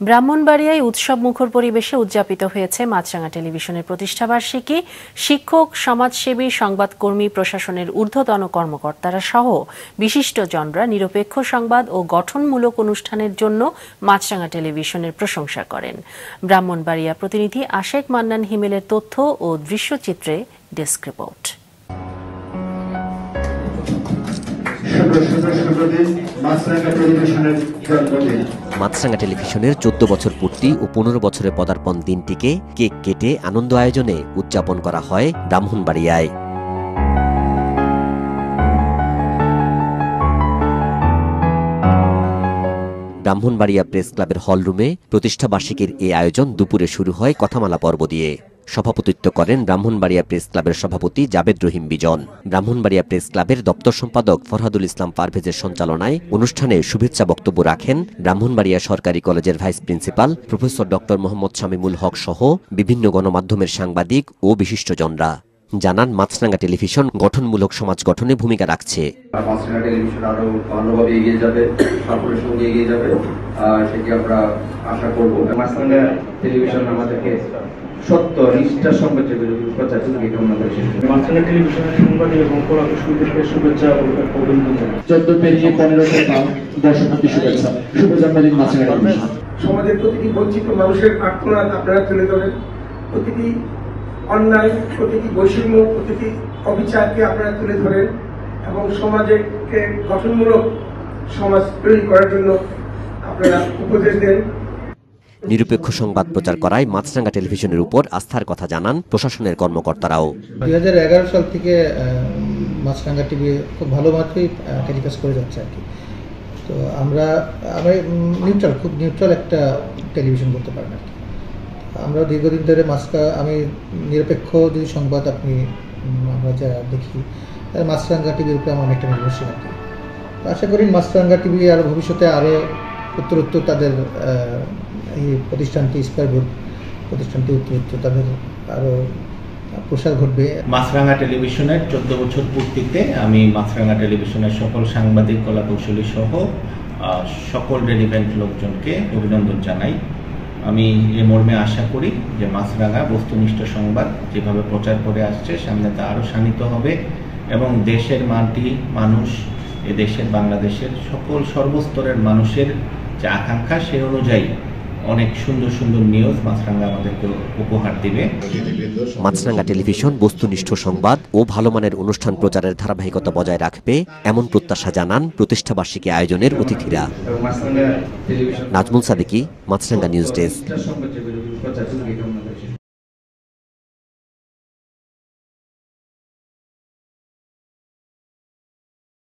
ব্রাহ্মণবাড়িয়ায় উৎসব মুখর পরিবেশে উদযাপিত হয়েছে মাছরাঙা টেলিভিশনের প্রতিষ্ঠাবার্ষিকী। শিক্ষক, সমাজসেবী, সংবাদকর্মী, প্রশাসনের ঊর্ধ্বতন কর্মকর্তারা সহ বিশিষ্টজনরা নিরপেক্ষ সংবাদ ও গঠনমূলক অনুষ্ঠানের জন্য মাছরাঙা টেলিভিশনের প্রশংসা করেন। ব্রাহ্মণবাড়িয়া প্রতিনিধি আশেক মান্নান হিমেলের তথ্য ও দৃশ্যচিত্রে ডেস্ক রিপোর্ট। মাছরাঙা টেলিভিশনের 14 বছর পূর্তি ও 15 বছরের পদার্পণ দিনটিকে কেক কেটে আনন্দ আয়োজনে উদযাপন করা হয় ব্রাহ্মণবাড়িয়ায়। ব্রাহ্মণবাড়িয়া প্রেস ক্লাবের হলরুমে প্রতিষ্ঠাবার্ষিকীর এই আয়োজন দুপুরে শুরু হয় কথামালা পর্ব দিয়ে। সভাপতিত্ব করেন ব্রাহ্মণবাড়িয়া প্রেস ক্লাবের সভাপতি জাবেদ রহিম বিজন। ব্রাহ্মণবাড়িয়া প্রেস ক্লাবের দপ্তর সম্পাদক ফরহাদুল ইসলাম পারভেজের সঞ্চালনায় অনুষ্ঠানে শুভেচ্ছা বক্তব্য রাখেন ব্রাহ্মণবাড়িয়া সরকারি কলেজের vice principal professor doctor Mohammad Shamimul Haque সহ বিভিন্ন গণমাধ্যমের সাংবাদিক ও বিশিষ্টজনরা। জানান, মাছরাঙা টেলিভিশন গঠনমূলক সমাজ গঠনে ভূমিকা রাখছে। মাছরাঙা টেলিভিশন আরো ভালোভাবে এগিয়ে যাবে, সাফল্যের সঙ্গে এগিয়ে যাবে, সেটি আমরা আশা করব। মাছরাঙা টেলিভিশন আমাদেরকে সত্য নিষ্ঠার সংবাদ প্রচার করে মাছরাঙা টেলিভিশনের সাংবাদিক এবং কলাকুশলীদেরকে শুভেচ্ছা ও অভিনন্দন জানাই। 14 পেরিয়ে 15 সাল দর্শকদের শুভেচ্ছা। শুভ জন্মদিন মাছরাঙা টেলিভিশন। সমাজের প্রতিটি বঞ্চিত মানুষের আর্তনাদ আপনারা তুলে ধরেন, প্রতিটি অন্যায়, প্রতিটি বৈষম্য, প্রতিটি অবিচারকে আপনারা তুলে ধরেন এবং সমাজকে গঠনমূলক সমাজ তৈরি করার জন্য আপনারা উপদেশ দেন। নিরপেক্ষ সংবাদ প্রচার করায় মাছরাঙা টেলিভিশনের উপর আস্থার কথা জানান প্রশাসনের কর্মকর্তারাও। 2011 সাল থেকে মাছরাঙা টিভি খুব ভালো মাত্রায় টেলিকাস্ট করে যাচ্ছে আর কি। তো আমরা খুব নিউট্রাল একটা টেলিভিশন বলতে পারেন আর কি। আমরা দীর্ঘদিন ধরে আমি নিরপেক্ষ যদি সংবাদ আমরা যা দেখি, মাছরাঙা টিভির উপরে আমার অনেকটা নির্ভরশীল আর কি। আশা করি মাছরাঙা টিভি আর ভবিষ্যতে আরও উত্তরোত্তর তাদের এই প্রতিষ্ঠানটি উত্তরোত্তর তাদের আরও প্রসার ঘটবে। মাছরাঙা টেলিভিশনের 14 বছর পূর্তিতে আমি মাছরাঙা টেলিভিশনের সকল সাংবাদিক, কলাকৌশলী সহ সকল রেলিভেন্ট লোকজনকে অভিনন্দন জানাই। আমি এ মর্মে আশা করি যে মাছরাঙা বস্তুনিষ্ঠ সংবাদ যেভাবে প্রচার করে আসছে, সামনে তা আরও শানিত হবে এবং দেশের মাটি, মানুষ, এ দেশের বাংলাদেশের সকল সর্বস্তরের মানুষের যে আকাঙ্ক্ষা, সেই অনুযায়ী অনেক সুন্দর সুন্দর নিউজ মাছরাঙা আমাদেরকে উপহার দিবে। মাছরাঙা টেলিভিশন বস্তুনিষ্ঠ সংবাদ ও ভালো মানের অনুষ্ঠান প্রচারের ধারাবাহিকতা বজায় রাখবে, এমন প্রত্যাশা জানান প্রতিষ্ঠাবার্ষিকী আয়োজনের অতিথিরা। নাজমুল সাদিকি, মাছরাঙা নিউজ ডেস্ক।